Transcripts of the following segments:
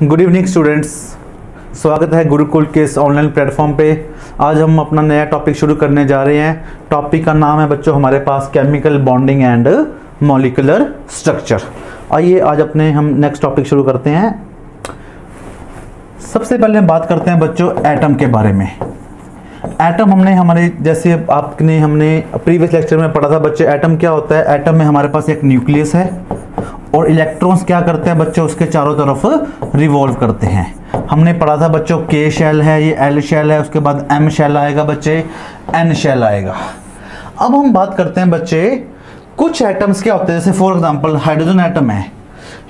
Good evening students, स्वागत है गुरुकुल के इस ऑनलाइन प्लेटफॉर्म पे। आज हम अपना नया टॉपिक शुरू करने जा रहे हैं। टॉपिक का नाम है बच्चों हमारे पास chemical bonding and molecular structure. आइए आज अपने हम नेक्स्ट टॉपिक शुरू करते हैं। सबसे पहले हम बात करते हैं बच्चों एटम के बारे में। एटम हमने हमने प्रीवियस लेक्चर में पढ़ा था बच्चे, एटम क्या होता है। एटम में हमारे पास एक न्यूक्लियस है और इलेक्ट्रॉन्स क्या करते हैं बच्चों, उसके चारों तरफ रिवॉल्व करते हैं। हमने पढ़ा था बच्चों के शेल है, ये एल शेल है, उसके बाद एम शेल आएगा बच्चे, एन शेल आएगा। अब हम बात करते हैं बच्चे कुछ एटम्स क्या होते हैं, जैसे फॉर एग्जांपल हाइड्रोजन एटम है,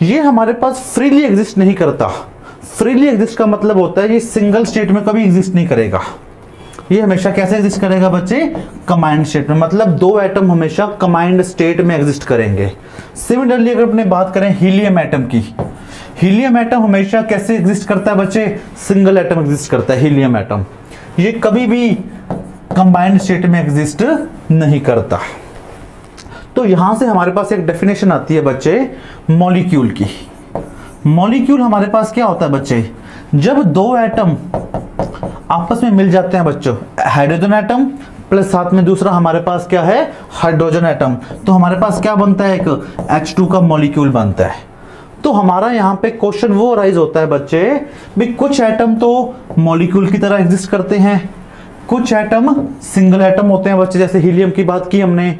ये हमारे पास फ्रीली एग्जिस्ट नहीं करता। फ्रीली एग्जिस्ट का मतलब होता है ये सिंगल स्टेट में कभी एग्जिस्ट नहीं करेगा। ये हमेशा कैसे एग्जिस्ट करेगा बच्चे, कंबाइंड स्टेट में, मतलब दो एटम हमेशा कंबाइंड स्टेट में एग्जिस्ट करेंगे। सिमिलरली अगर अपने बात करें हीलियम एटम की, हीलियम एटम हमेशा कैसे एग्जिस्ट करता है बच्चे, सिंगल एटम एग्जिस्ट करता है हीलियम एटम। ये कभी भी कंबाइंड स्टेट में एग्जिस्ट नहीं करता। तो यहां से हमारे पास एक डेफिनेशन आती है बच्चे मॉलिक्यूल की। मॉलिक्यूल हमारे पास क्या होता है बच्चे, जब दो एटम आपस में मिल जाते हैं बच्चों, हाइड्रोजन एटम प्लस साथ में दूसरा हमारे पास क्या है, हाइड्रोजन एटम, तो हमारे पास क्या बनता है, एक H2 का मॉलिक्यूल बनता है। तो हमारा यहाँ पे क्वेश्चन वो राइज होता है बच्चे भी, कुछ एटम तो मॉलिक्यूल की तरह एग्जिस्ट करते हैं, कुछ एटम सिंगल एटम होते हैं बच्चे, जैसे हीलियम की बात की हमने।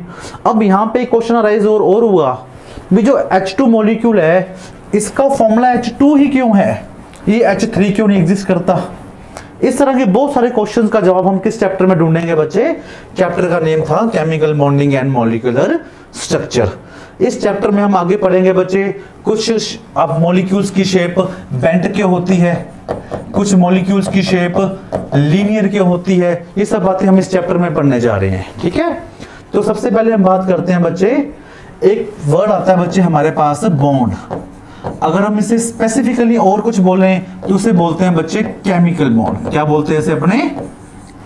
अब यहाँ पे क्वेश्चन राइज और हुआ भी, जो H2 मॉलिक्यूल है इसका फॉर्मूला H2 ही क्यों है, ये H3 क्यों नहीं एग्जिस्ट करता। इस तरह के बहुत सारे क्वेश्चंस का जवाब हम किस चैप्टर में ढूंढेंगे बच्चे, चैप्टर का नेम था chemical bonding and molecular structure. इस चैप्टर में हम आगे पढ़ेंगे बच्चे कुछ अब मॉलिक्यूल्स की शेप बेंट क्यों होती है, कुछ मॉलिक्यूल्स की शेप लीनियर क्यों होती है, ये सब बातें हम इस चैप्टर में पढ़ने जा रहे हैं। ठीक है, तो सबसे पहले हम बात करते हैं बच्चे, एक वर्ड आता है बच्चे हमारे पास बॉन्ड। अगर हम इसे स्पेसिफिकली और कुछ बोलें तो उसे बोलते हैं बच्चे केमिकल बॉन्ड। क्या बोलते हैं इसे अपने,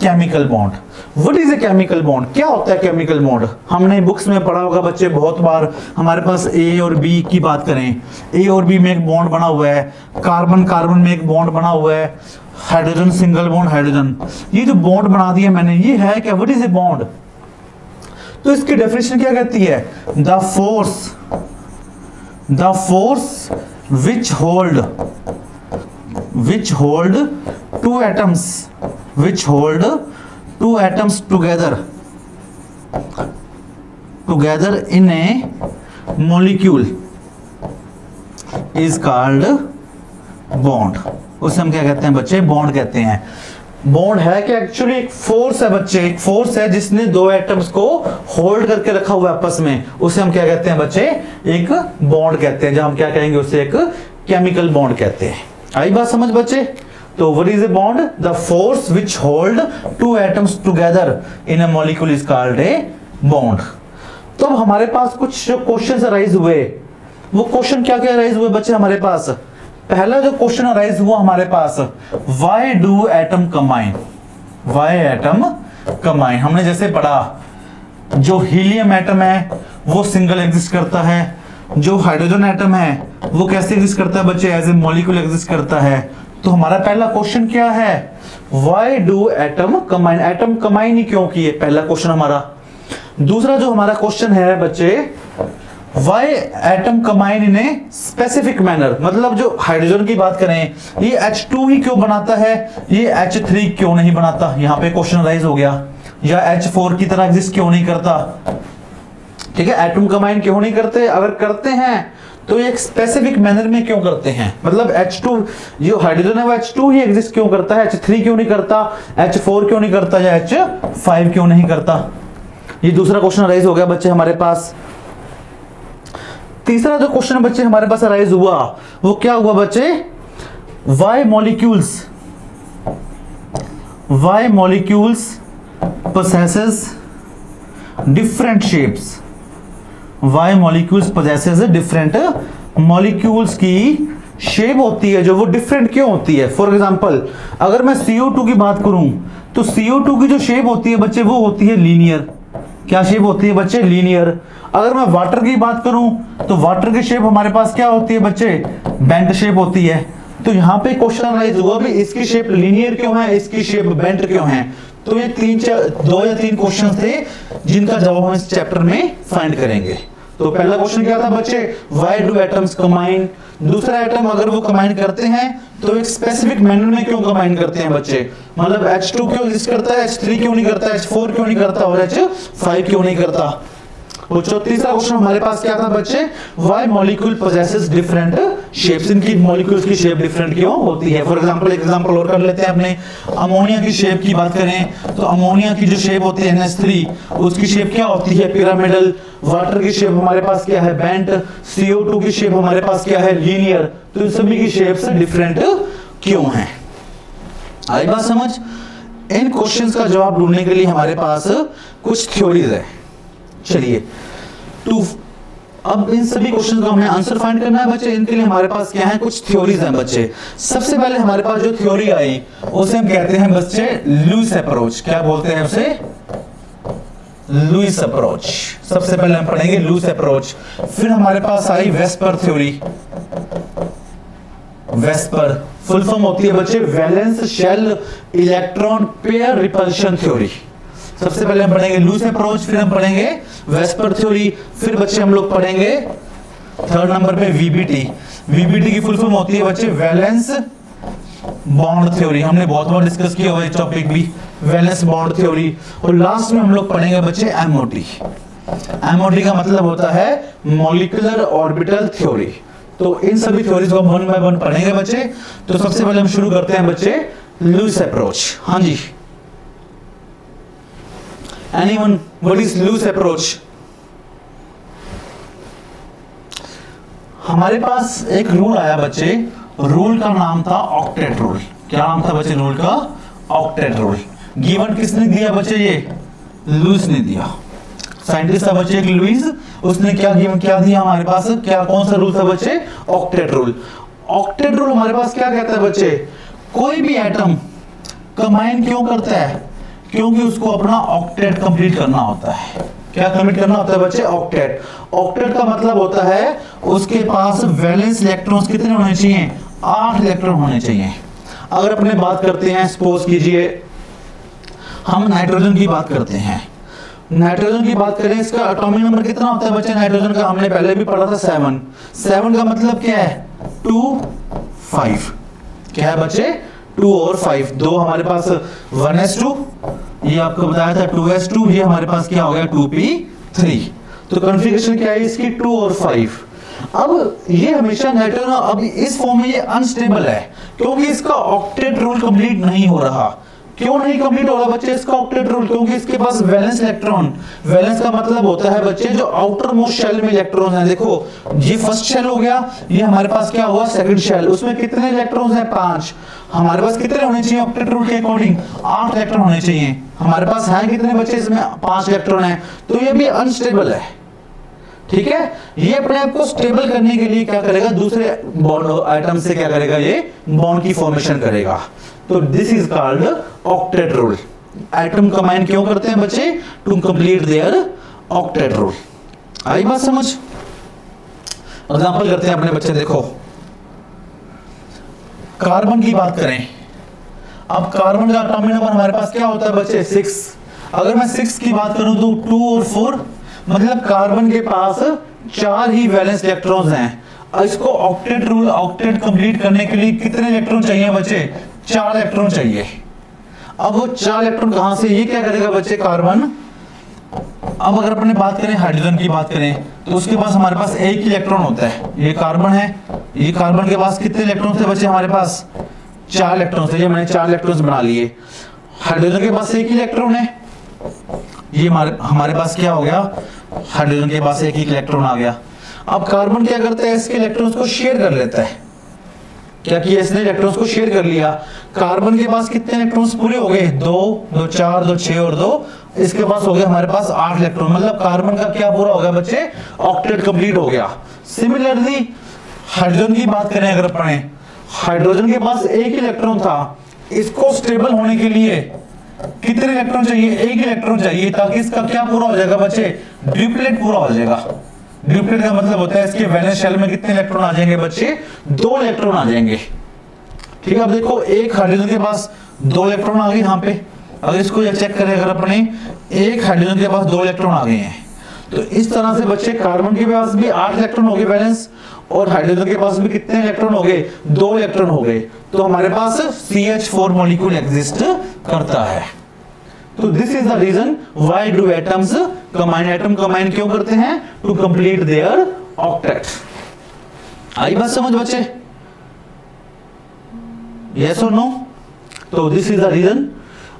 chemical bond. What is a chemical bond, क्या होता है केमिकल बॉन्ड। हमने बुक्स में पढ़ा होगा बच्चे बहुत बार, हमारे पास ए और बी की बात करें, ए और बी में एक बॉन्ड बना हुआ है, कार्बन कार्बन में एक बॉन्ड बना हुआ है, हाइड्रोजन सिंगल बॉन्ड हाइड्रोजन, ये जो बॉन्ड बना दिया मैंने, ये है क्या, व्हाट इज ए बॉन्ड। तो इसकी डेफिनेशन क्या कहती है, the force which hold two atoms together in a molecule is called bond। उसे हम क्या कहते हैं बच्चे, बॉन्ड कहते हैं। बॉन्ड है कि एक्चुअली एक फोर्स है बच्चे, एक फोर्स है जिसने दो एटम्स को होल्ड करके रखा हुआ है आपस में, उसे हम क्या कहते हैं बच्चे, एक बॉन्ड कहते हैं। जब हम क्या कहेंगे उसे एक केमिकल बॉन्ड कहते हैं। आई बात समझ बच्चे। तो what is a bond, the force which hold two atoms together in a molecule is called a bond. तो अब हमारे पास कुछ क्वेश्चंस अराइज हुए, वो क्वेश्चन क्या क्या अराइज हुए बच्चे हमारे पास। पहला जो क्वेश्चन अराइज हुआ हमारे पास, why do atom combine, why atom combine. हमने जैसे पढ़ा जो हीलियम एटम है वो सिंगल एग्जिस्ट करता है, जो हाइड्रोजन एटम है वो कैसे एग्जिस्ट करता है बच्चे, एज ए मॉलिक्यूल एग्जिस्ट करता है। तो हमारा पहला क्वेश्चन क्या है, why do atom combine, atom combine ही क्यों किए, पहला क्वेश्चन हमारा। दूसरा जो हमारा क्वेश्चन है बच्चे, Why atom combine in a specific manner, मतलब जो हाइड्रोजन की बात करें ये H2 ही क्यों बनाता है, ये H3 क्यों नहीं बनाता। यहाँ पे क्वेश्चन राइज हो गया, या H4 की तरह एग्जिस्ट क्यों नहीं करता। ठीक है, एटम कंबाइन क्यों नहीं करते, अगर करते हैं तो एक स्पेसिफिक मैनर में क्यों करते हैं, मतलब H2 जो हाइड्रोजन है वो H2 ही एग्जिस्ट क्यों करता है, H3 क्यों नहीं करता, H4 क्यों नहीं करता, या H5 क्यों नहीं करता। ये दूसरा क्वेश्चन राइज हो गया बच्चे हमारे पास। तीसरा जो क्वेश्चन बच्चे हमारे पास अराइज हुआ वो क्या हुआ बच्चे, why molecules possesses different shapes, why molecules possesses different molecules की शेप होती है जो वो डिफरेंट क्यों होती है। फॉर एग्जांपल अगर मैं CO2 की बात करूं तो CO2 की जो शेप होती है बच्चे वो होती है लीनियर। क्या शेप होती है बच्चे, लीनियर। अगर मैं वाटर की बात करूं तो वाटर की शेप हमारे पास क्या होती है बच्चे, बेंट शेप होती है। तो यहाँ पे क्वेश्चन राइज हुआ भी इसकी शेप लीनियर क्यों है, इसकी शेप बेंट क्यों है। तो ये 2 या 3 क्वेश्चन थे जिनका जवाब हम इस चैप्टर में फाइंड करेंगे। तो पहला क्वेश्चन क्या था बच्चे, व्हाई डू एटम्स कंबाइन। दूसरा एटम अगर वो कंबाइन करते हैं तो एक स्पेसिफिक मैनर में क्यों कंबाइन करते हैं बच्चे, मतलब H2 क्यों एग्जिस्ट करता है, H3 क्यों नहीं करता, H4 क्यों नहीं करता और H5 क्यों नहीं करता। और तीसरा क्वेश्चन हमारे पास क्या था बच्चे, why molecule possesses different shapes, इनकी मॉलिक्यूल्स की शेप डिफरेंट क्यों होती है। फॉर एग्जांपल एक एग्जांपल और कर लेते हैं अपने अमोनिया की शेप की बात करें तो अमोनिया की जो शेप होती है NH3 उसकी शेप क्या होती है पिरामिडल, वाटर की शेप हमारे पास क्या है बेंट, CO2 की शेप हमारे पास क्या है लीनियर। तो इन सभी की शेप्स डिफरेंट क्यों हैं। आई बात समझ। इन क्वेश्चंस का जवाब ढूंढने के लिए हमारे पास कुछ थ्योरीज है। चलिए अब इन सभी क्वेश्चंस का हमें आंसर फाइंड करना है बच्चे। इनके लिए हमारे पास क्या है, कुछ थ्योरीज हैं बच्चे। सबसे पहले हमारे पास जो थ्योरी आई उसे हम कहते हैं बच्चे लुईस अप्रोच। क्या बोलते हैं उसे, लुईस अप्रोच। सबसे पहले हम पढ़ेंगे लुईस अप्रोच। फिर हमारे पास आई VSEPR theory. VSEPR full form होती है बच्चे valence shell electron pair repulsion theory. सबसे पहले हम पढ़ेंगे लुईस अप्रोच, फिर हम पढ़ेंगे वेस्पर थ्योरी, फिर बच्चे हम लोग पढ़ेंगे 3rd नंबर पे VBT। VBT की फुल फॉर्म होती है बच्चे वैलेंस बॉन्ड थ्योरी। हमने बहुत बार डिस्कस किया हुआ है टॉपिक भी, वैलेंस बॉन्ड थ्योरी। और लास्ट में हम लोग पढ़ेंगे बच्चे MOT। MOT का मतलब होता है मॉलिक्यूलर ऑर्बिटल थ्योरी। तो इन सभी थ्योरीज को हम 1 बाय 1 पढ़ेंगे बच्चे। तो सबसे पहले हम शुरू करते हैं बच्चे लुईस अप्रोच। हाँ जी, Anyone, what is Lewis approach? हमारे पास एक रूल आया बच्चे, रूल का नाम था ऑक्टेट रूल। क्या नाम था बच्चे रूल का, ऑक्टेट रूल। गिवन किसने दिया बच्चे, ये लुईस ने दिया। साइंटिस्ट था बच्चे एक लुईस, उसने क्या दिया हमारे पास, क्या कौन सा रूल था बच्चे, ऑक्टेट रूल। ऑक्टेट रूल हमारे पास क्या कहता है बच्चे, कोई भी एटम कंबाइन क्यों करता है, क्योंकि उसको अपना ऑक्टेट कंप्लीट करना होता है। क्या कंप्लीट करना होता है बच्चे, ऑक्टेट। ऑक्टेट का मतलब होता है उसके पास वैलेंस इलेक्ट्रॉन्स कितने होने चाहिए, 8 इलेक्ट्रॉन होने चाहिए। अगर अपने बात करते हैं, सपोज कीजिए हम नाइट्रोजन की बात करते हैं, नाइट्रोजन की बात करें, इसका एटॉमिक नंबर कितना होता है बच्चे नाइट्रोजन का, हमने पहले भी पढ़ा था 7। 7 का मतलब क्या है, 2 5। क्या है बच्चे, 2 और 5। 2 हमारे पास 1s2, ये आपको बताया था 2s2, ये हमारे पास क्या हो गया 2p3। तो कॉन्फ़िगरेशन क्या है इसकी, 2 और 5। अब ये हमेशा नाइट्रोजन अब इस फॉर्म में ये अनस्टेबल है क्योंकि इसका ऑक्टेट रूल कंप्लीट नहीं हो रहा। क्यों नहीं कंप्लीट हो रहा बच्चे इसका ऑक्टेट रूल, क्योंकि इसके पास वैलेंस इलेक्ट्रॉन, वैलेंस का मतलब होता है बच्चे जो आउटर मोस्ट शेल में इलेक्ट्रॉन है। देखो ये फर्स्ट शेल हो गया, ये हमारे पास क्या हुआ सेकंड शेल, उसमें कितने इलेक्ट्रॉन्स हैं 5। हमारे पास कितने होने चाहिए ऑक्टेट रूल के अकॉर्डिंग, 8 इलेक्ट्रॉन होने चाहिए। हमारे पास है कितने बच्चे, इसमें 5 इलेक्ट्रॉन है। तो ये भी अनस्टेबल है, ठीक है। ये अपने आप को स्टेबल करने के लिए क्या करेगा, दूसरे बॉन्ड आइटम से क्या करेगा, ये बॉन्ड की फॉर्मेशन करेगा। तो this is called octet rule. Atom combine क्यों करते हैं बच्चे, to complete their octet rule. आई बात समझ। एग्जांपल करते हैं अपने बच्चे, देखो कार्बन की बात करें। अब कार्बन का एटॉमिक नंबर हमारे पास क्या होता है बच्चे 6। अगर मैं 6 की बात करूं तो 2 और 4, मतलब कार्बन के पास 4 ही वैलेंस इलेक्ट्रॉन्स हैं। इसको ऑक्टेट रूल, ऑक्टेट कंप्लीट करने के लिए कितने इलेक्ट्रॉन चाहिए बच्चे, 4 इलेक्ट्रॉन चाहिए। अब वो 4 इलेक्ट्रॉन कहां से, ये क्या करेगा बच्चे कार्बन। अब अगर अपने बात करें हाइड्रोजन की बात करें तो उसके पास हमारे पास एक इलेक्ट्रॉन होता है। ये कार्बन है, ये कार्बन के पास कितने इलेक्ट्रॉन थे बच्चे, हमारे पास 4 इलेक्ट्रॉन थे। ये मैंने 4 इलेक्ट्रॉन बना लिए। हाइड्रोजन के पास एक इलेक्ट्रॉन है, ये हमारे पास क्या हो गया, हाइड्रोजन के पास एक ही इलेक्ट्रॉन आ गया। अब कार्बन क्या करता है, इसके इलेक्ट्रॉन्स को शेयर कर लेता है। क्या किया इसने, इलेक्ट्रॉन्स को शेयर कर लिया। कार्बन के पास कितने इलेक्ट्रॉन्स पूरे हो गए, 2 2 4 2 6 और 2, इसके पास हो गया हमारे पास 8 इलेक्ट्रॉन। मतलब कार्बन का क्या पूरा हो गया बच्चे, ऑक्टेट कंप्लीट हो गया। सिमिलरली हाइड्रोजन की बात करें, अगर पढ़ें, हाइड्रोजन के पास एक इलेक्ट्रॉन था। इसको स्टेबल होने के लिए कितने इलेक्ट्रॉन चाहिए, एक इलेक्ट्रॉन चाहिए, ताकि इसका क्या पूरा हो जाएगा बच्चे, ड्यूप्लेट पूरा हो जाएगा। ड्यूप्लेट का मतलब होता है इसके वैलेंस शेल में कितने इलेक्ट्रॉन आ जाएंगे बच्चे, 2 इलेक्ट्रॉन आ जाएंगे। ठीक है। अब देखो एक हाइड्रोजन के पास 2 इलेक्ट्रॉन आ गए यहाँ पे, अगर इसको चेक करें, अगर अपने एक हाइड्रोजन के पास 2 इलेक्ट्रॉन आ गए हैं, तो इस तरह से बच्चे कार्बन के पास भी 8 इलेक्ट्रॉन हो गए बैलेंस, और हाइड्रोजन के पास भी कितने इलेक्ट्रॉन हो गए, 2 इलेक्ट्रॉन हो गए। तो हमारे पास CH4 मॉलिक्यूल एग्जिस्ट करता है। तो this is the reason why do atoms combine. Atom combine क्यों करते हैं? To complete their octet. आई बात समझ बच्चे? यस और नो? तो दिस इज द रीजन।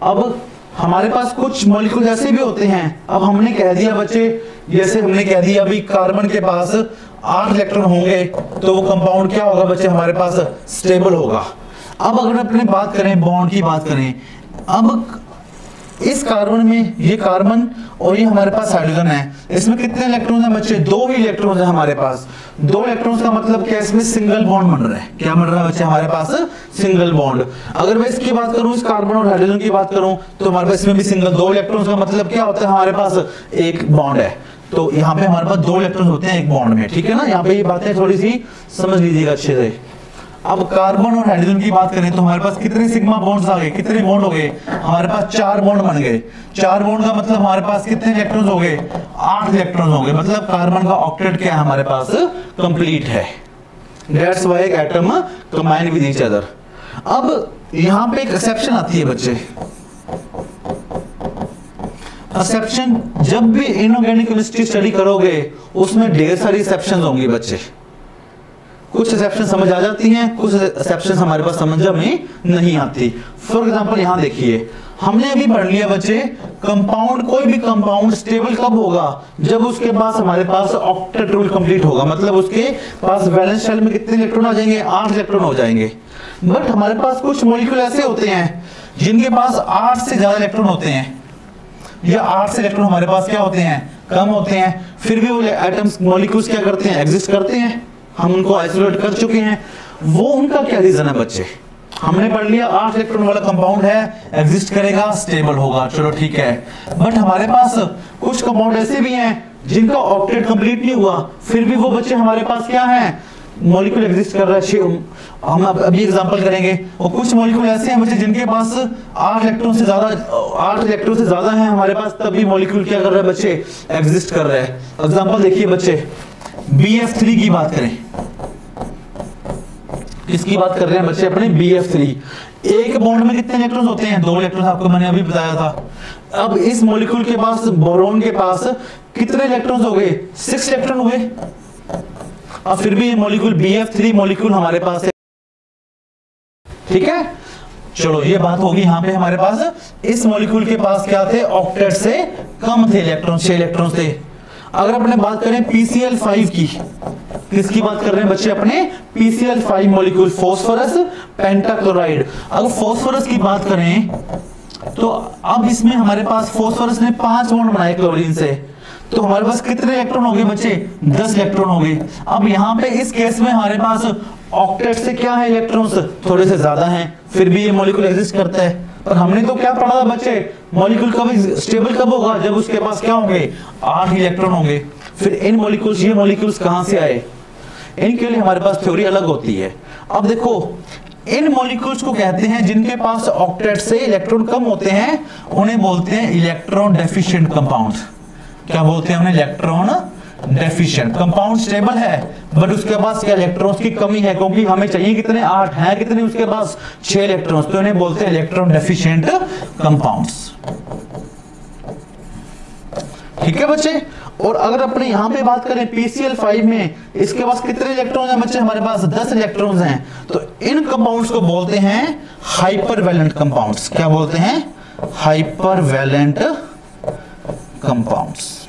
अब हमारे पास कुछ मॉलिक्यूल ऐसे भी होते हैं, अब हमने कह दिया बच्चे, जैसे हमने कह दिया अभी कार्बन के पास 8 इलेक्ट्रॉन होंगे, तो वो कंपाउंड क्या होगा बच्चे हमारे पास? स्टेबल होगा। अब अगर अपने बात करें बॉन्ड की बात करें, अब इस कार्बन में ये कार्बन और ये हमारे पास हाइड्रोजन है, इसमें कितने इलेक्ट्रॉन हैं बच्चे? 2 ही इलेक्ट्रॉन है हमारे पास। 2 इलेक्ट्रॉन का मतलब क्या? इसमें सिंगल बॉन्ड बन रहा है। क्या बन रहा है बच्चे हमारे पास? Single bond. अगर मैं इसकी बात करूं, इस कार्बन और हाइड्रोजन की बात करूं, तो हमारे पास इसमें भी सिंगल 2 इलेक्ट्रॉन का मतलब क्या होता है? हमारे पास एक बॉन्ड है। तो यहाँ पे हमारे पास 2 इलेक्ट्रॉन होते हैं एक बॉन्ड में, ठीक है ना। यहाँ पे ये बातें थोड़ी सी समझ लीजिएगा अच्छे से। अब कार्बन और हाइड्रोजन की बात करें तो हमारे पास कितने सिग्मा बॉन्ड्स आ गए? कितने बॉन्ड हो गए? हमारे पास 4 बॉन्ड बन गए। 4 बॉन्ड का मतलब हमारे पास कितने इलेक्ट्रॉन्स हो गए? 8 इलेक्ट्रॉन्स हो गए। मतलब कार्बन का ऑक्टेट क्या है हमारे पास? कंप्लीट है। दैट्स व्हाई एक atom combine with each other. अब यहां पे एक एक्सेप्शन आती है बच्चे। एक्सेप्शन, जब भी इनऑर्गेनिक केमिस्ट्री स्टडी करोगे उसमें ढेर सारी एक्सेप्शंस होंगी बच्चे। कुछ एक्सेप्शन समझ आ जाती हैं, कुछ एक्सेप्शन हमारे पास समझ में नहीं आती। फॉर एग्जांपल यहां देखिए, हमने अभी पढ़ लिया बच्चे, कंपाउंड, कोई भी कंपाउंड स्टेबल कब होगा? जब उसके पास हमारे पास ऑक्टेट रूल कंप्लीट होगा। मतलब उसके पास वैलेंस शेल में कितने इलेक्ट्रॉन आ जाएंगे? 8 इलेक्ट्रॉन हो जाएंगे। बट हमारे पास कुछ मॉलिक्यूल ऐसे होते हैं जिनके पास 8 से ज्यादा इलेक्ट्रॉन होते हैं, या 8 से इलेक्ट्रॉन हमारे पास क्या होते हैं? कम होते हैं। फिर भी वो एटम्स मॉलिक्यूल्स क्या करते हैं? एग्जिस्ट करते हैं। हम उनको आइसोलेट कर चुके हैं। वो उनका क्या रीजन है बच्चे? हमने पढ़ लिया 8 इलेक्ट्रॉन वाला कंपाउंड है, एग्जिस्ट करेगा, स्टेबल होगा, चलो ठीक है। बट हमारे पास कुछ कंपाउंड ऐसे भी हैं जिनका ऑक्टेट कंप्लीट नहीं हुआ, फिर भी वो बच्चे हमारे पास क्या हैं? मॉलिक्यूल एग्जिस्ट कर रहा है। हम अभी एग्जांपल करेंगे। और कुछ मॉलिक्यूल ऐसे हैं बच्चे जिनके पास 8 इलेक्ट्रॉन से ज्यादा है हमारे पास, तब भी मॉलिक्यूल क्या कर रहा है बच्चे? एग्जिस्ट कर रहा है। एग्जांपल देखिए बच्चे, BF3 की बात करें। किसकी बात कर रहे हैं बच्चे? अपने BF3। एक बॉन्ड में कितने इलेक्ट्रॉन्स होते हैं? 2 इलेक्ट्रॉन्स, आपको मैंने अभी बताया था। अब इस मॉलिक्यूल के पास, बोरोन के पास कितने इलेक्ट्रॉन्स हो गए? 6 इलेक्ट्रॉन हुए। अब फिर भी मॉलिक्यूल BF3 मॉलिक्यूल हमारे पास है, ठीक है। चलो ये बात होगी यहाँ पे हमारे पास, इस मॉलिक्यूल के पास क्या थे? ऑक्टेट से कम थे इलेक्ट्रॉन, 6 इलेक्ट्रॉन थे। अगर अपने बात करें PCl5 की, किसकी बात कर रहे हैं बच्चे? अपने PCl5 मॉलिक्यूल, फास्फोरस पेंटाक्लोराइड। अगर फास्फोरस की बात करें तो अब इसमें हमारे पास फास्फोरस ने 5 बॉन्ड बनाए क्लोरीन से, तो हमारे पास कितने इलेक्ट्रॉन हो गए बच्चे? 10 इलेक्ट्रॉन हो गए। अब यहाँ पे इस केस में हमारे पास ऑक्टेट से क्या है? इलेक्ट्रॉन्स थोड़े से ज्यादा हैं, फिर भी ये मॉलिक्यूल एग्जिस्ट करता है। पर हमने तो क्या पढ़ा था बच्चे? मॉलिक्यूल कब स्टेबल कब होगा? जब उसके पास क्या होंगे? 8 इलेक्ट्रॉन होंगे। फिर इन मॉलिक्यूल्स, ये मॉलिक्यूल्स कहां से आए? इनके लिए हमारे पास थ्योरी अलग होती है। अब देखो, इन मॉलिक्यूल्स को कहते हैं जिनके पास ऑक्टेट से इलेक्ट्रॉन कम होते हैं, उन्हें बोलते हैं इलेक्ट्रॉन डेफिशिएंट कंपाउंड्स। क्या बोलते हैं उन्हें? Electron deficient. कंपाउंड स्टेबल है बट उसके पास क्या? इलेक्ट्रॉन्स की कमी है, क्योंकि हमें चाहिए कितने? 8 है, कितने उसके पास? 6 इलेक्ट्रॉन्स। तो इन्हें बोलते हैं इलेक्ट्रॉन डेफिशिएंट कंपाउंड्स, ठीक है बच्चे। और अगर अपने यहां पे बात करें PCl5 में, इसके पास कितने इलेक्ट्रॉन्स हैं बच्चे? हमारे पास 10 इलेक्ट्रॉन्स हैं। तो इन कंपाउंड्स को बोलते हैं हाइपरवैलेंट कंपाउंड्स। क्या बोलते हैं? हाइपरवैलेंट कंपाउंड्स।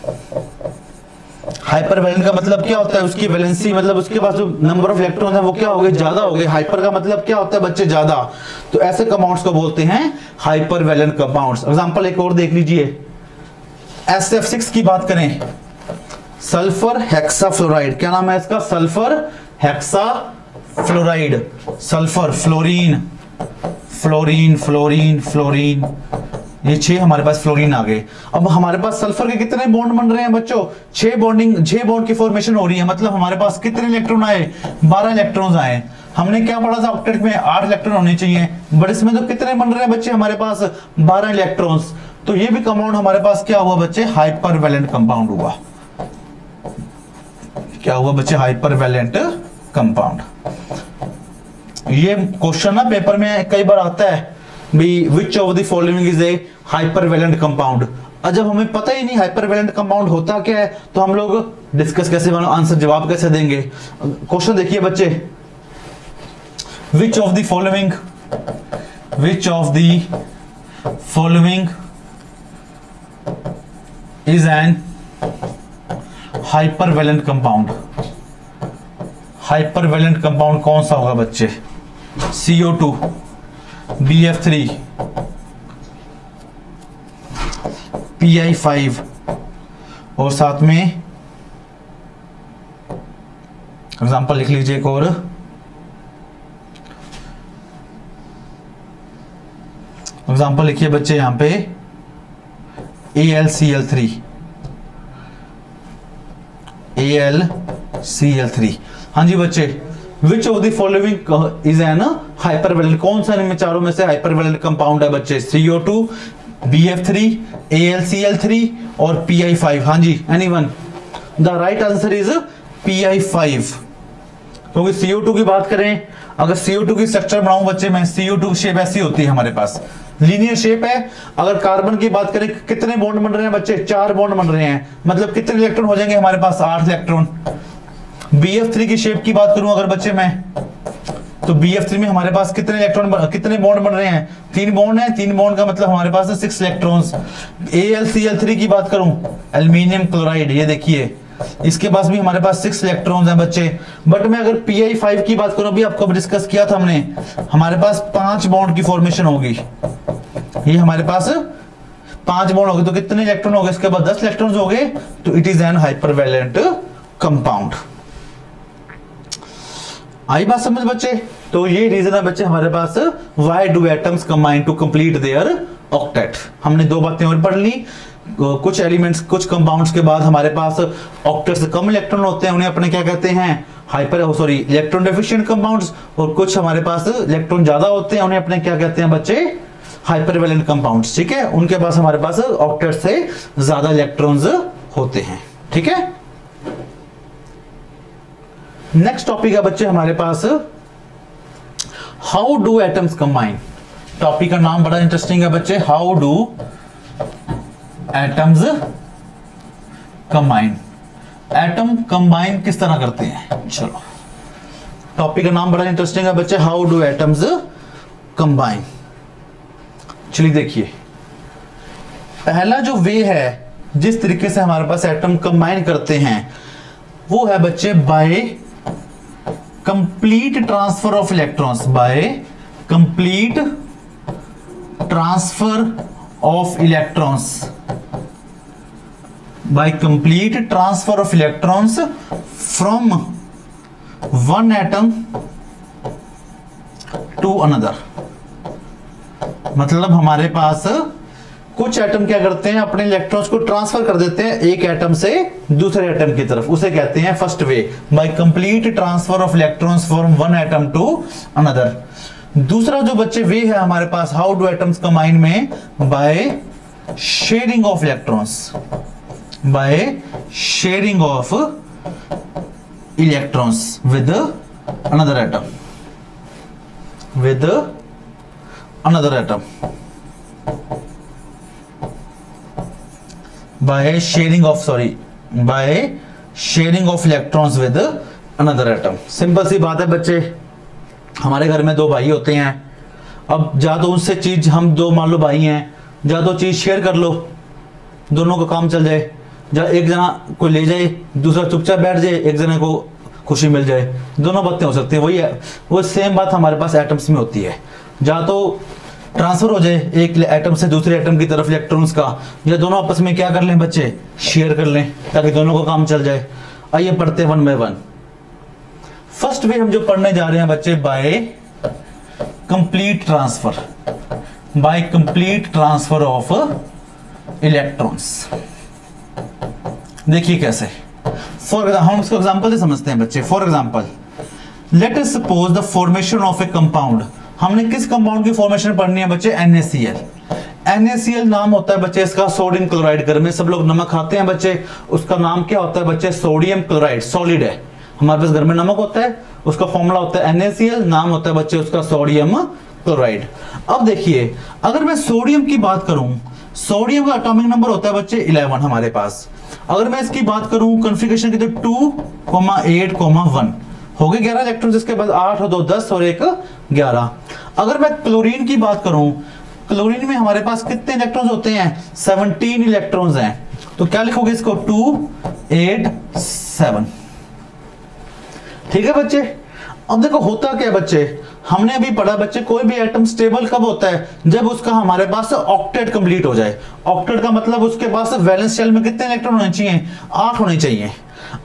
हाइपरवैलेंट का मतलब क्या होता है? उसकी वैलेंसी, मतलब उसके पास जो नंबर ऑफ इलेक्ट्रॉन्स है वो क्या हो गए? ज्यादा हो गए। हाइपर का मतलब क्या होता है बच्चे? ज्यादा। तो ऐसे कंपाउंड्स को बोलते हैं हाइपरवैलेंट कंपाउंड्स। एग्जांपल एक और देख लीजिए, SF6 की बात करें, सल्फर हेक्साफ्लोराइड। क्या नाम है इसका? Sulphur hexafluoride. Sulphur, fluorine, fluorine, fluorine, fluorine, ये 6 हमारे पास फ्लोरीन आ गए। अब हमारे पास सल्फर के कितने बॉन्ड बन रहे हैं बच्चों? 6 बॉन्ड की फॉर्मेशन हो रही है। मतलब हमारे पास कितने इलेक्ट्रॉन आए? 12 इलेक्ट्रॉन्स आए। हमने क्या पढ़ा था ऑक्टेट में 8 इलेक्ट्रॉन होने चाहिए, बट इसमें तो कितने बन रहे हैं बच्चे हमारे पास 12 इलेक्ट्रॉन्स। तो ये भी कंपाउंड हमारे पास क्या हुआ बच्चे, हाइपर वैलेंट कंपाउंड हुआ। क्या हुआ बच्चे, हाइपर वैलेंट कंपाउंड। ये क्वेश्चन ना पेपर में कई बार आता है भी which of the following is a hypervalent compound. जब हमें पता ही नहीं हाइपर वैलेंट कंपाउंड होता क्या है तो हम लोग डिस्कस कैसे, आंसर जवाब कैसे देंगे। क्वेश्चन देखिए बच्चे, which of the following is an hypervalent compound. Hypervalent compound कौन सा होगा बच्चे, CO2, BF3, Pi5 और साथ में एग्जांपल लिख लीजिए एक और, एग्जांपल लिखिए बच्चे यहां पे AlCl3, AlCl3। हाँ जी बच्चे, which of the following is an hypervalent, कौन सा इनमें चारों में से हाइपर वैलेंट कंपाउंड है बच्चे, CO2, BF3, AlCl3 और Pi5। हाँ जी, anyone? The right answer is Pi5। क्योंकि CO2 की बात करें, अगर CO2 की स्ट्रक्चर बनाऊं बच्चे मैं, CO2 शेप ऐसी होती है हमारे पास, लीनियर शेप है। अगर कार्बन की बात करें कितने बॉन्ड बन रहे हैं बच्चे, 4 बॉन्ड बन रहे हैं, मतलब कितने इलेक्ट्रॉन हो जाएंगे हमारे पास, 8 इलेक्ट्रॉन। BF3 की शेप की बात करूं अगर बच्चे मैं, तो BF3 में हमारे पास कितने इलेक्ट्रॉन, कितने बॉन्ड बन रहे हैं, 3 बॉन्ड है, 3 बॉन्ड का मतलब हमारे पास है 6 इलेक्ट्रॉन्स। AlCl3 की बात करूं, एल्यूमिनियम क्लोराइड, ये देखिए इसके पास भी हमारे पास 6 इलेक्ट्रॉन्स हैं बच्चे। बट मैं अगर Pi5 की बात करूं, अभी आपको डिस्कस किया था हमने, हमारे पास 5 बॉन्ड की फॉर्मेशन होगी। ये हमारे पास 5 बॉन्ड हो गए तो कितने इलेक्ट्रॉन हो गए, इसके बाद 10 इलेक्ट्रॉन्स हो गए, तो it is an hypervalent compound. आई बात समझ बच्चे? तो ये रीजन है बच्चे हमारे पास, why do atoms combine to complete their octet. हमने 2 बातें और पढ़ ली, कुछ एलिमेंट्स, कुछ कंपाउंड्स के बाद हमारे पास ऑक्टेट से कम इलेक्ट्रॉन होते हैं, उन्हें अपने क्या कहते हैं, इलेक्ट्रॉन डेफिशिएंट कंपाउंड्स। और कुछ हमारे पास इलेक्ट्रॉन ज्यादा होते हैं, उन्हें अपने क्या कहते हैं बच्चे, हाइपर वैलेंट कंपाउंड्स। ठीक है, उनके पास हमारे पास ऑक्टेट से ज्यादा इलेक्ट्रॉन्स होते हैं। ठीक है, नेक्स्ट टॉपिक है बच्चे हमारे पास, how do atoms combine. Topic का नाम बड़ा इंटरेस्टिंग है बच्चे, how do atoms combine. Atom combine किस तरह करते हैं, चलो टॉपिक का नाम बड़ा इंटरेस्टिंग है बच्चे, हाउ डू एटम्स कंबाइन। चलिए देखिए, पहला जो वे है जिस तरीके से हमारे पास एटम कंबाइन करते हैं वो है बच्चे by complete transfer of electrons. By complete transfer of electrons, by complete transfer of electrons from one atom to another. मतलब हमारे पास कुछ एटम क्या करते हैं, अपने इलेक्ट्रॉन्स को ट्रांसफर कर देते हैं एक एटम से दूसरे एटम की तरफ, उसे कहते हैं first way, by complete transfer of electrons from one atom to another. दूसरा जो बच्चे वे है हमारे पास, हाउ डू एटम्स कंबाइन में, by sharing of electrons, by sharing of electrons with another atom, with another atom, by sharing of electrons with another atom। Simple सी बात है बच्चे, हमारे घर में 2 भाई होते हैं, अब जा तो उनसे चीज, हम 2 मान लो भाई हैं, जा तो चीज शेयर कर लो, दोनों का काम चल जाए। जा एक जना को ले जाए, दूसरा चुपचाप बैठ जाए, एक जने को खुशी मिल जाए, दोनों बातें हो सकती है। वही है, वो सेम बात हमारे पास एटम्स में होती है, जा तो ट्रांसफर हो जाए एक एटम से दूसरे एटम की तरफ इलेक्ट्रॉन्स का, या दोनों आपस में क्या कर लें बच्चे, शेयर कर लें, ताकि दोनों का काम चल जाए। आइए पढ़ते हैं 1 बाय 1। फर्स्ट वे हम जो पढ़ने जा रहे हैं बच्चे, by complete transfer, by complete transfer of electrons. देखिए कैसे, फॉर एग्जाम्पल हम इसको एग्जाम्पल से समझते हैं बच्चे। For example let us suppose the formation of A compound. हमने किस कंपाउंड की फॉर्मेशन पढ़नी है बच्चे? NaCl। NaCl नाम होता है बच्चे इसका सोडियम क्लोराइड। घर में सब लोग नमक खाते हैं बच्चे, उसका नाम क्या होता है बच्चे? Sodium chloride. सॉलिड है, हमारे पास घर में नमक होता है, उसका फॉर्मूला होता है NaCl, नाम होता है बच्चे उसका सोडियम क्लोराइड। अब देखिए, अगर मैं सोडियम की बात करूं, सोडियम का एटॉमिक नंबर होता है बच्चे 11 हमारे पास। अगर मैं इसकी बात करूं कॉन्फ़िगरेशन की, तो 2,8,1 हो गए 11 इलेक्ट्रॉन्स। इसके बाद 8 और 2 10 और 1 11। अगर मैं क्लोरीन की बात करूं, क्लोरीन में हमारे पास कितने इलेक्ट्रॉन्स होते हैं? 17 इलेक्ट्रॉन्स हैं। तो क्या लिखोगे इसको? 2 8 7। ठीक है बच्चे। अब देखो होता क्या है बच्चे, हमने अभी पढ़ा बच्चे कोई भी एटम स्टेबल कब होता है? जब उसका हमारे पास ऑक्टेट कंप्लीट हो जाए। ऑक्टेट का मतलब उसके पास वैलेंस शेल में कितने इलेक्ट्रॉन होने चाहिए? 8 होने चाहिए।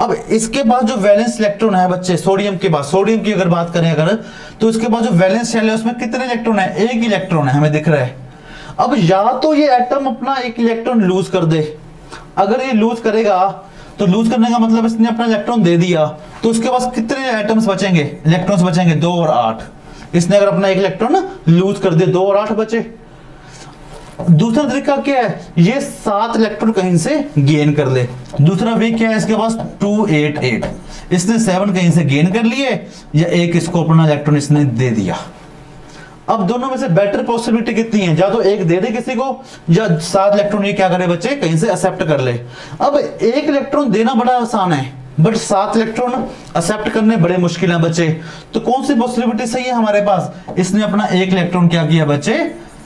अब इसके बाद जो वैलेंस इलेक्ट्रॉन है बच्चे सोडियम के बाद, सोडियम की अगर बात करें अगर, तो इसके बाद जो वैलेंस शेल है उसमें कितने इलेक्ट्रॉन है? 1 इलेक्ट्रॉन है, हमें दिख रहा है। अब या तो ये एटम अपना 1 इलेक्ट्रॉन लूज कर दे, अगर ये लूज करेगा तो लूज करने का मतलब इसने अपना इलेक्ट्रॉन दे दिया, तो उसके पास कितने एटम्स बचेंगे? इलेक्ट्रॉन्स बचेंगे 2 और 8। इसने अगर अपना 1 इलेक्ट्रॉन लूज कर दिया, 2 और 8 बचे। दूसरा तरीका क्या है? ये 7 इलेक्ट्रॉन कहीं से गेन कर ले। दूसरा वे क्या है इसके पास? 2 8 8। इसने 7 कहीं से गेन कर लिए, या 1 इसको अपना इलेक्ट्रॉन इसने दे दिया। अब दोनों में से बेटर पॉसिबिलिटी कितनी है? या तो 1 दे दे किसी को, या 7 इलेक्ट्रॉन ये क्या करे बच्चे? कहीं से एक्सेप्ट कर ले। अब 1 इलेक्ट्रॉन देना बड़ा आसान है, बट 7 इलेक्ट्रॉन एक्सेप्ट करने बड़े मुश्किल है बच्चे। तो कौन सी पॉसिबिलिटी सही है हमारे पास? इसने अपना 1 इलेक्ट्रॉन क्या किया बच्चे?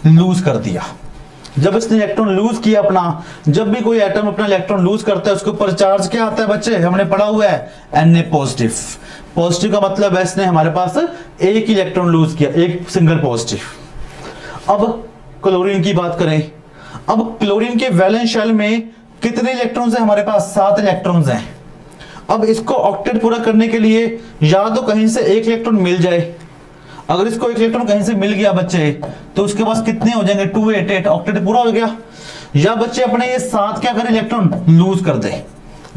लूज कर दिया। जब इसने इलेक्ट्रॉन लूज किया अपना, जब भी कोई एटम अपना इलेक्ट्रॉन लूज करता है उसके ऊपर चार्ज क्या आता है बच्चे? हमने पढ़ा हुआ है Na पॉजिटिव। पॉजिटिव का मतलब है इसने हमारे पास 1 इलेक्ट्रॉन लूज किया, 1 सिंगल पॉजिटिव। अब क्लोरीन की बात करें, अब क्लोरीन के वैलेंस शेल में कितने इलेक्ट्रॉन्स हैं हमारे पास? 7 इलेक्ट्रॉन्स हैं। अब इसको ऑक्टेट पूरा करने के लिए या तो कहीं से 1 इलेक्ट्रॉन मिल जाए, अगर इसको 1 इलेक्ट्रॉन कहीं से मिल गया बच्चे तो उसके पास कितने हो जाएंगे? 2 8 8, ऑक्टेट पूरा हो गया। या बच्चे अपने ये 7 क्या करे? इलेक्ट्रॉन लूज कर दे।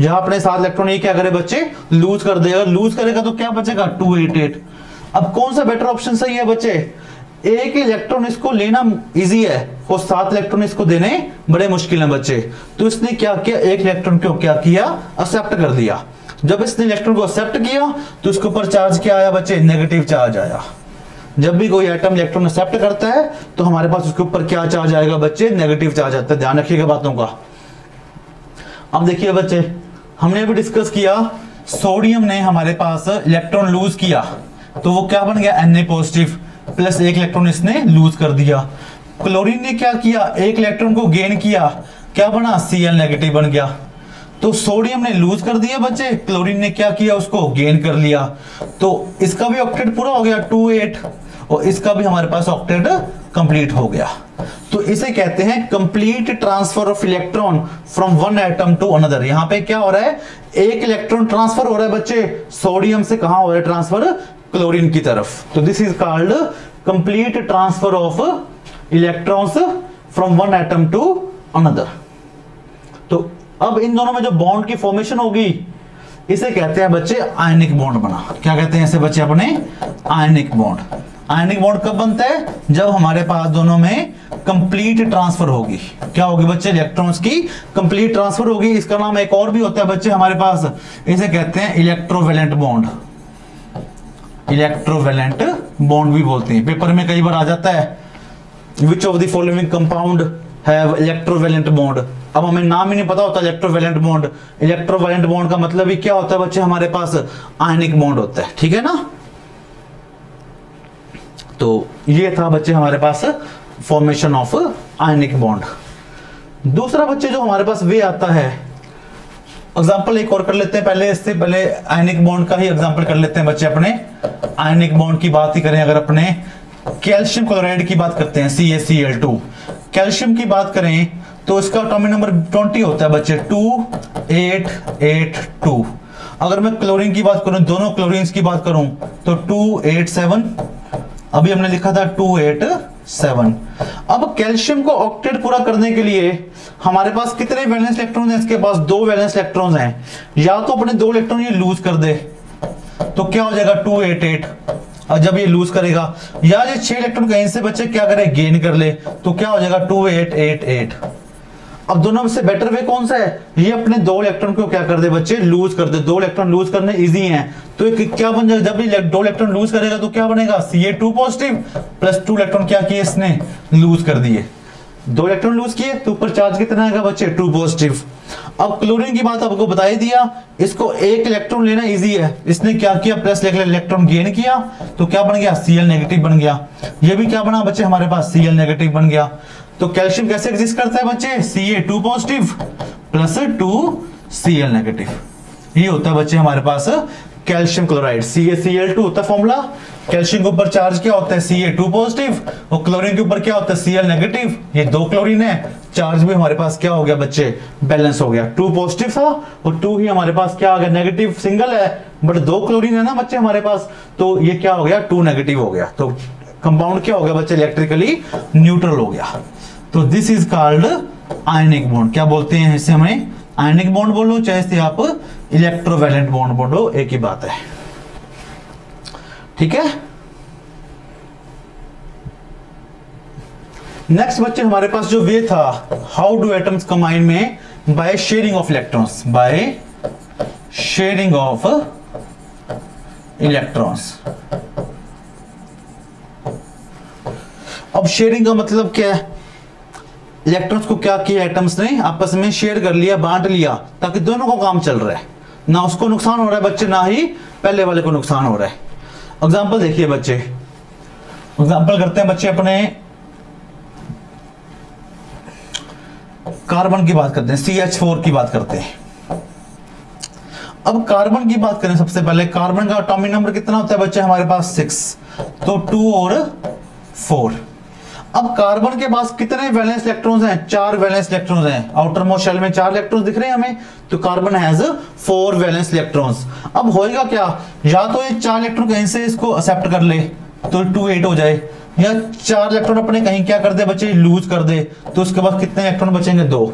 या अपने 7 इलेक्ट्रॉन ये क्या करे बच्चे? लूज कर दे। अगर लूज करेगा तो क्या बचेगा? 2 8 8। अब कौन सा बेटर ऑप्शन सही है बच्चे? 1 इलेक्ट्रॉन इसको लेना इजी है और 7 इलेक्ट्रॉन इसको देने बड़े मुश्किल है बच्चे। तो इसने क्या किया? 1 इलेक्ट्रॉन को क्या किया? एक्सेप्ट कर दिया। जब इसने इलेक्ट्रॉन को एक्सेप्ट किया तो इसके ऊपर चार्ज क्या आया बच्चे? नेगेटिव चार्ज आया। जब भी कोई एटम इलेक्ट्रॉन एक्सेप्ट करता है तो हमारे पास उसके ऊपर क्या चार्ज आएगा बच्चे? नेगेटिव चार्ज आता है। ध्यान रखिएगा बातों का। अब देखिए बच्चे, हमने भी डिस्कस किया सोडियम ने हमारे पास इलेक्ट्रॉन लूज किया तो वो क्या बन गया? Na पॉजिटिव प्लस 1 इलेक्ट्रॉन इसने लूज कर दिया। क्लोरीन ने क्या किया? 1 इलेक्ट्रॉन को गेन किया, क्या बना? Cl नेगेटिव बन गया। तो सोडियम ने लूज कर दिया बच्चे, क्लोरीन ने क्या किया? उसको गेन कर लिया। तो इसका भी ऑक्टेट पूरा हो गया 2 8, और इसका भी हमारे पास ऑक्टेट कंप्लीट हो गया। तो इसे कहते हैं complete transfer of electron from one atom to another. यहां पे क्या हो रहा है? 1 इलेक्ट्रॉन ट्रांसफर हो रहा है बच्चे, सोडियम से कहां हो रहा है ट्रांसफर? क्लोरीन की तरफ। तो this is called complete transfer of electrons from one atom to another. तो अब इन दोनों में जो बॉन्ड की फॉर्मेशन होगी इसे कहते हैं बच्चे आयनिक बॉन्ड बना। क्या कहते हैं इसे बच्चे? अपने आयनिक बॉन्ड। आयनिक बॉन्ड कब बनता है? जब हमारे पास दोनों में कंप्लीट ट्रांसफर होगी। क्या होगी बच्चे? इलेक्ट्रॉन्स की कंप्लीट ट्रांसफर होगी। इसका नाम एक और भी होता है बच्चे हमारे पास, इसे कहते हैं इलेक्ट्रोवैलेंट बॉन्ड। इलेक्ट्रोवैलेंट बॉन्ड भी बोलते हैं, पेपर में कई बार आ जाता है विच of the following compound have electrovalent bond. अब हमें नाम ही नहीं पता होता इलेक्ट्रोवैलेंट बॉन्ड। इलेक्ट्रोवैलेंट बॉन्ड का मतलब ही क्या होता है बच्चे? हमारे पास आयनिक बॉन्ड होता है। ठीक है ना? तो ये था बच्चे हमारे पास फॉर्मेशन ऑफ आयनिक बॉन्ड। दूसरा बच्चे जो हमारे पास वे आता है, एग्जांपल एक और कर लेते हैं पहले, इससे पहले आयनिक बॉन्ड का ही एग्जांपल कर लेते हैं बच्चे। अपने आयनिक बॉन्ड की बात ही करें, अगर अपने कैल्शियम क्लोराइड की बात करते हैं CaCl2, कैल्शियम की बात करें तो इसका एटॉमिक नंबर 20 होता है बच्चे, 2 8 8 2। अगर मैं क्लोरीन की बात करूं, दोनों क्लोरीन की बात करूं तो 2 8 7, अभी हमने लिखा था 2 8 7। अब कैल्शियम को ऑक्टेट पूरा करने के लिए हमारे पास कितने वैलेंस इलेक्ट्रॉन हैं? इसके पास 2 वैलेंस इलेक्ट्रॉन हैं। या तो अपने 2 इलेक्ट्रॉन ये लूज कर दे, तो क्या हो जाएगा 288। और जब ये लूज करेगा या ये 6 इलेक्ट्रॉन कहीं से बच्चे क्या करे गेन कर ले, तो क्या हो जाएगा 2888। अब दोनों में से बेटर वे कौन सा है, ये अपने 2 इलेक्ट्रॉन को क्या कर दे बच्चे लूज कर दे। 2 इलेक्ट्रॉन लूज करने इजी हैं, तो क्या बन जाएगा, जब ये 2 इलेक्ट्रॉन लूज करेगा तो क्या बनेगा Ca2 पॉजिटिव प्लस 2 इलेक्ट्रॉन क्या किए इसने लूज कर दिए। 2 इलेक्ट्रॉन लूज किए तो ऊपर चार्ज कितना आएगा बच्चे 2 पॉजिटिव। अब क्लोरीन की बात आपको बता ही दिया, इसको 1 इलेक्ट्रॉन लेना इजी है, इसने क्या किया प्लस इलेक्ट्रॉन गेन किया तो क्या बन गया Cl नेगेटिव बन गया। ये भी क्या बना बच्चे हमारे पास Cl नेगेटिव बन गया। तो कैल्शियम कैसे एग्जिस्ट करता है बच्चे Ca2 positive plus 2 Cl negative. ये होता है बच्चे हमारे पास कैल्शियम क्लोराइड CaCl2 होता है फॉर्मूला। कैल्शियम के ऊपर चार्ज क्या होता है Ca2 पॉजिटिव और क्लोरीन के ऊपर क्या होता है Cl नेगेटिव। ये 2 क्लोरीन है, चार्ज भी हमारे पास क्या हो गया बच्चे बैलेंस हो गया। 2 पॉजिटिव था और 2 ही हमारे पास क्या आ गया नेगेटिव, सिंगल है बट 2 क्लोरीन है ना बच्चे हमारे पास, तो ये क्या हो गया 2 नेगेटिव हो गया। तो कंपाउंड क्या हो गया बच्चे इलेक्ट्रिकली न्यूट्रल हो गया। तो this is called ionic bond. क्या बोलते हैं इसे, हमें आयनिक बॉन्ड बोलो चाहे इसे आप इलेक्ट्रोवैलेंट बॉन्ड बोलो, एक ही बात है। ठीक है। नेक्स्ट बच्चे हमारे पास जो वे था हाउ डू एटम्स कंबाइन में by sharing of electrons, by sharing of electrons. अब शेयरिंग का मतलब क्या है, इलेक्ट्रॉन्स को क्या किया एटम्स ने आपस में शेयर कर लिया, बांट लिया, ताकि दोनों को काम चल रहा है, ना उसको नुकसान हो रहा है बच्चे ना ही पहले वाले को नुकसान हो रहा है। एग्जांपल देखिए बच्चे, एग्जांपल करते हैं बच्चे अपने कार्बन की बात करते हैं, CH4 की बात करते हैं। अब कार्बन की बात करें सबसे पहले, कार्बन का एटॉमिक नंबर कितना होता है बच्चे हमारे पास 6, तो 2 और 4। अब कार्बन के पास कितने वैलेंस इलेक्ट्रॉन्स हैं, 4 वैलेंस इलेक्ट्रॉन्स हैं। आउटर मोस्ट शेल में 4 इलेक्ट्रॉन्स दिख रहे हैं हमें, तो कार्बन हैज 4 वैलेंस इलेक्ट्रॉन्स। अब होएगा क्या, या तो ये 4 इलेक्ट्रॉन कहीं से इसको एक्सेप्ट कर ले तो 2 8 हो जाए, या 4 इलेक्ट्रॉन अपने कहीं क्या कर दे बच्चे लूज कर दे, तो उसके बाद कितने इलेक्ट्रॉन बचेंगे 2।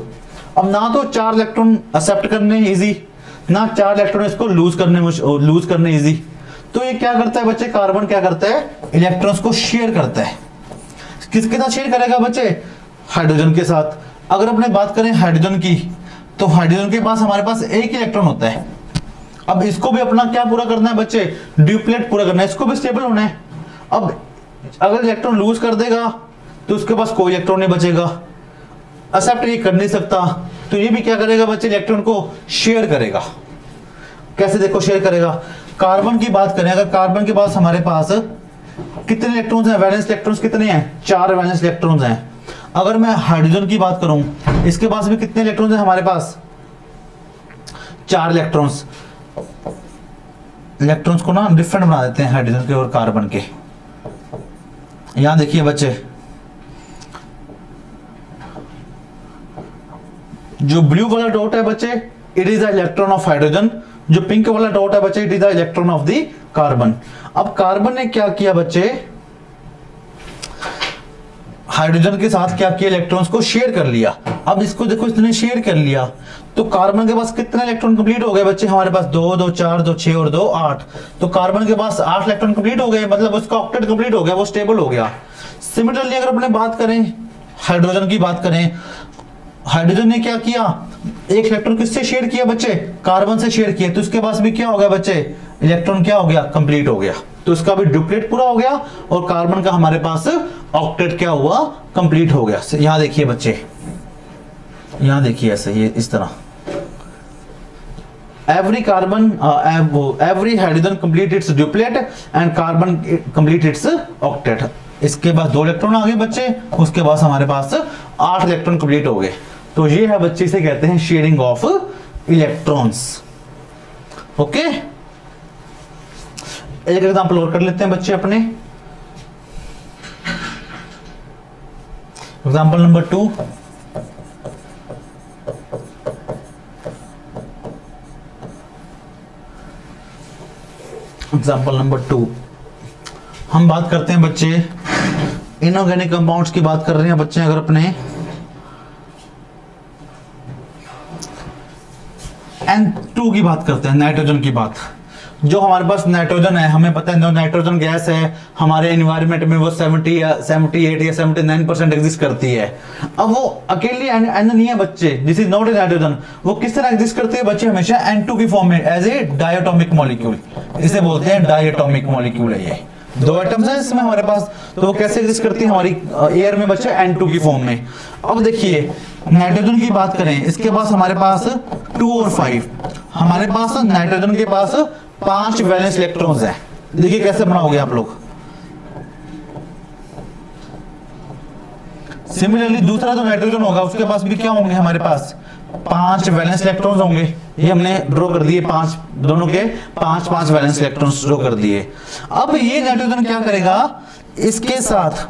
अब ना तो 4 इलेक्ट्रॉन एक्सेप्ट करने इजी, ना 4 इलेक्ट्रॉन इसको लूज करने इजी। तो ये क्या करता है बच्चे, कार्बन क्या करता है इलेक्ट्रॉन्स को शेयर करता है। किसके साथ शेयर करेगा बच्चे, हाइड्रोजन के साथ। अगर अपने बात करें हाइड्रोजन की, तो हाइड्रोजन के पास हमारे पास 1 इलेक्ट्रॉन होता है। अब इसको भी अपना क्या पूरा करना है बच्चे, ड्यूप्लेट पूरा करना है, इसको भी स्टेबल होना है। अब अगर इलेक्ट्रॉन लूज कर देगा तो उसके पास कोई इलेक्ट्रॉन नहीं बचेगा, एक्सेप्ट ये कर नहीं सकता, तो ये भी क्या करेगा बच्चे इलेक्ट्रॉन को शेयर करेगा। कैसे देखो शेयर करेगा, कार्बन की बात करें, अगर कार्बन के पास हमारे पास कितने इलेक्ट्रॉन्स हैं, वैलेंस इलेक्ट्रॉन्स कितने हैं, 4 वैलेंस इलेक्ट्रॉन्स हैं। अगर मैं हाइड्रोजन की बात करूं, इसके पास भी कितने इलेक्ट्रॉन्स हैं हमारे पास, 4 इलेक्ट्रॉन्स। इलेक्ट्रॉन्स को ना डिफरेंट बना देते हैं हाइड्रोजन के और कार्बन के। यहां देखिए बच्चे, जो ब्लू वाला डॉट है बच्चे it is the electron of hydrogen, जो पिंक वाला डॉट है बच्चे it is the electron of the carbon. अब कार्बन ने क्या किया बच्चे, हाइड्रोजन के साथ क्या किया, इलेक्ट्रॉन्स को शेयर कर लिया। अब इसको देखो इसने शेयर कर लिया, तो कार्बन के पास कितने इलेक्ट्रॉन कंप्लीट हो गए बच्चे हमारे पास, 2 2 4 2 6 और 2 8। तो कार्बन के पास 8 इलेक्ट्रॉन कंप्लीट हो गए, मतलब उसका ऑक्टेट कंप्लीट हो गया, वो स्टेबल हो गया। सिमिलरली अगर अपने बात करें हाइड्रोजन की बात करें, हाइड्रोजन ने क्या किया, 1 इलेक्ट्रॉन किससे शेयर किया बच्चे, कार्बन से शेयर किया, तो उसके पास भी क्या हो गया बच्चे, इलेक्ट्रॉन क्या हो गया कंप्लीट हो गया, तो इसका भी डुप्लेट पूरा हो गया और कार्बन का हमारे पास ऑक्टेट क्या हुआ कंप्लीट हो गया। यहां देखिए बच्चे, यहां देखिए ऐसे ये इस तरह every carbon every hydrogen complete its duplet and carbon complete its octet। इसके बाद 2 इलेक्ट्रॉन आ गए बच्चे, उसके बाद हमारे पास 8 इलेक्ट्रॉन कंप्लीट हो गए। तो ये है बच्चे, इसे कहते हैं शेयरिंग ऑफ इलेक्ट्रॉन्स। ओके, एक एग्जांपल और कर लेते हैं बच्चे अपने, एग्जांपल नंबर 2। एग्जांपल नंबर 2 हम बात करते हैं बच्चे इनऑर्गेनिक कंपाउंड्स की बात कर रहे हैं बच्चे। अगर अपने N2 की बात करते हैं, नाइट्रोजन की बात, जो हमारे पास नाइट्रोजन है, हमें पता है नाइट्रोजन गैस है हमारे एनवायरनमेंट में वो 78 या 79% एग्जिस्ट करती है। अब वो अकेली एन नहीं है बच्चे, this is not A nitrogen. वो किस तरह एग्जिस्ट करती है बच्चे? हमेशा N2 की फॉर्म में, एज ए डायटोमिक मॉलिक्यूल, इसे बोलते हैं डायटोमिक मॉलिक्यूल है ये। दो एटम्स हैं इसमें हमारे पास, तो वो कैसे एग्जिस्ट करती है हमारी एयर में बच्चे? N2 की फॉर्म में। अब देखिए नाइट्रोजन की बात करें, इसके पास हमारे पास 2 और 5, हमारे पास नाइट्रोजन के पास 5 वैलेंस इलेक्ट्रॉन्स हैं। देखिए कैसे बनाओगे आप लोग। सिमिलरली दूसरा जो नाइट्रोजन होगा उसके पास भी क्या होंगे? हमारे पास 5 वैलेंस इलेक्ट्रॉन्स होंगे। ये हमने ड्रॉ कर दिए, 5 दोनों के 5 वैलेंस इलेक्ट्रॉन्स ड्रॉ कर दिए। अब ये नाइट्रोजन क्या करेगा? इसके साथ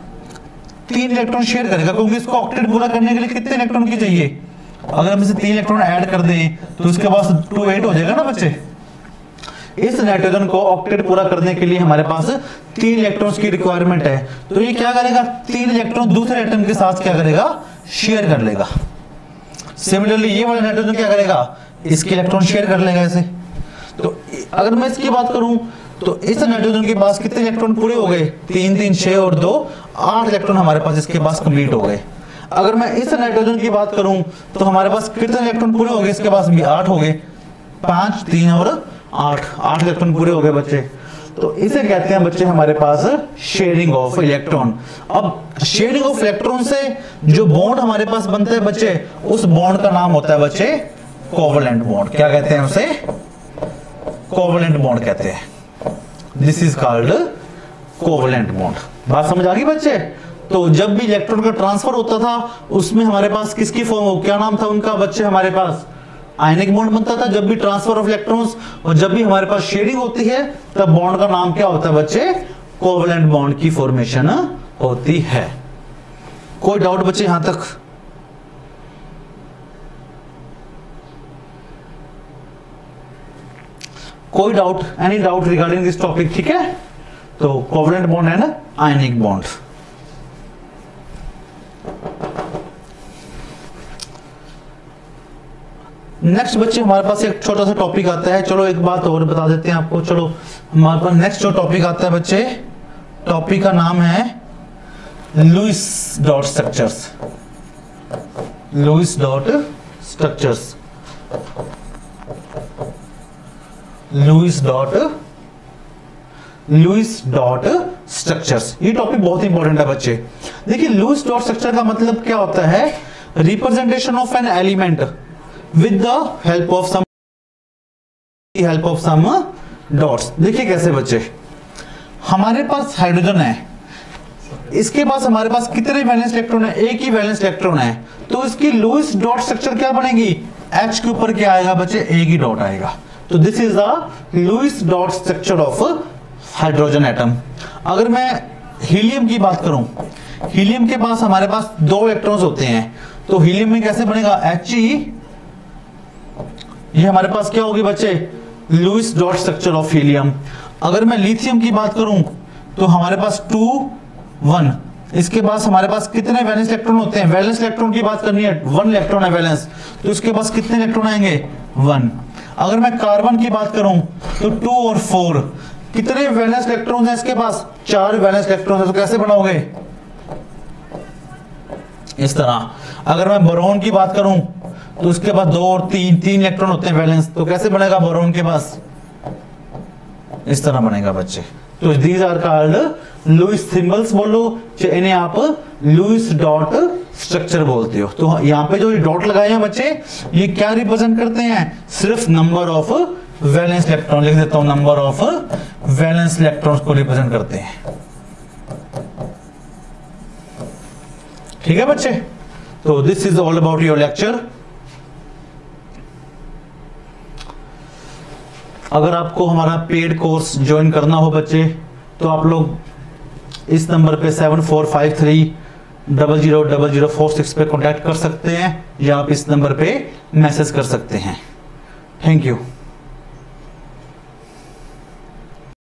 3 इलेक्ट्रॉन शेयर करेगा, क्योंकि इसको ऑक्टेट पूरा करने के लिए कितने इलेक्ट्रॉन की चाहिए? अगर हम इसे 3 इलेक्ट्रॉन ऐड कर दें तो इसके पास 2 8 हो जाएगा ना बच्चे। इस नाइट्रोजन को ऑक्टेट पूरा करने के लिए हमारे पास 3 इलेक्ट्रॉन्स की रिक्वायरमेंट है। तो ये क्या करेगा? 3 इलेक्ट्रॉन दूसरे एटम के साथ क्या करेगा? शेयर कर लेगा। सिमिलरली ये वाला नाइट्रोजन क्या करेगा? इसके इलेक्ट्रॉन शेयर कर लेगा ऐसे। तो अगर मैं इसकी बात करूं तो इस नाइट्रोजन के पास कितने इलेक्ट्रॉन पूरे हो गए? 3 3 6 और 2 8 इलेक्ट्रॉन हमारे पास इसके पास कंप्लीट हो गए। अगर मैं इस नाइट्रोजन की बात करूं तो हमारे पास कितने इलेक्ट्रॉन पूरे हो गए? इसके पास भी 8 हो गए, 5 3 और 8 इलेक्ट्रॉन पूरे हो गए बच्चे। तो इसे कहते हैं बच्चे हमारे पास शेयरिंग ऑफ इलेक्ट्रॉन। अब शेयरिंग ऑफ इलेक्ट्रॉन से जो बॉन्ड हमारे पास बनता है बच्चे, उस बॉन्ड का नाम होता है बच्चे कोवलेंट बॉन्ड। क्या कहते हैं उसे? कोवलेंट बॉन्ड कहते हैं। This is called covalent bond. बात समझ आ गई बच्चे? तो जब भी इलेक्ट्रॉन का ट्रांसफर होता था उसमें हमारे पास किसकी फॉर्म, क्या नाम था उनका बच्चे? हमारे पास आयनिक बॉन्ड बनता था जब भी ट्रांसफर ऑफ इलेक्ट्रॉन्स, और जब भी हमारे पास शेयरिंग होती है तब बॉन्ड का नाम क्या होता है बच्चे? कोवलेंट बॉन्ड की फॉर्मेशन होती है। कोई डाउट बच्चे यहां तक? कोई doubt? Any doubt regarding this topic? ठीक है, तो कोवलेंट बॉन्ड है ना आयनिक बॉन्ड। नेक्स्ट बच्चे हमारे पास एक छोटा सा टॉपिक आता है। चलो एक बात और बता देते हैं आपको। चलो हमारे पास नेक्स्ट जो टॉपिक आता है बच्चे, टॉपिक का नाम है Lewis dot structures. Lewis dot structures, Lewis dot structures. ये टॉपिक बहुत इंपॉर्टेंट है बच्चे। देखिए लुईस डॉट स्ट्रक्चर का मतलब क्या होता है? Representation of an element with the help of some dots। देखिए कैसे बच्चे, हमारे पास हाइड्रोजन है, इसके पास हमारे पास कितने वैलेंस इलेक्ट्रॉन है? एक ही वैलेंस इलेक्ट्रॉन है। तो इसकी लुईस डॉट स्ट्रक्चर क्या बनेगी? H के ऊपर क्या आएगा बच्चे? एक ही डॉट आएगा। तो this is the Lewis dot structure of hydrogen atom. अगर मैं हीलियम की बात करूं, हीलियम के पास हमारे पास 2 इलेक्ट्रॉन्स होते हैं, तो हीलियम में कैसे बनेगा? He। ये हमारे पास क्या होगी बच्चे? Lewis dot structure of helium. अगर मैं लिथियम की बात करूं तो हमारे पास 2 1, इसके पास हमारे पास कितने वैलेंस इलेक्ट्रॉन होते हैं? वैलेंस इलेक्ट्रॉन की बात करनी है, 1 इलेक्ट्रॉन है वैलेंस, तो इसके पास कितने इलेक्ट्रॉन आएंगे? 1। अगर मैं कार्बन की बात करूं तो 2 और 4, कितने वैलेंस इलेक्ट्रॉन हैं इसके पास? 4 वैलेंस इलेक्ट्रॉन है। तो कैसे बनाओगे? इस तरह। अगर मैं बोरॉन की बात करूं तो उसके पास 2 और 3 इलेक्ट्रॉन होते हैं वैलेंस, तो कैसे बनेगा बोरॉन के पास? इस तरह बनेगा बच्चे। तो these are called Lewis symbols बोलो, इन्हें आप लुईस डॉट स्ट्रक्चर बोलते हो। तो यहाँ पे जो डॉट लगाए हैं बच्चे, ये क्या रिप्रेजेंट करते हैं? सिर्फ नंबर ऑफ वैलेंस इलेक्ट्रॉन। लिख देता हूं, नंबर ऑफ वैलेंस इलेक्ट्रॉन्स को रिप्रेजेंट करते हैं। ठीक है बच्चे? तो this is all about your lecture. अगर आपको हमारा पेड कोर्स ज्वाइन करना हो बच्चे, तो आप लोग इस नंबर पे 7453000046 पे कांटेक्ट कर सकते हैं, या आप इस नंबर पे मैसेज कर सकते हैं। Thank you.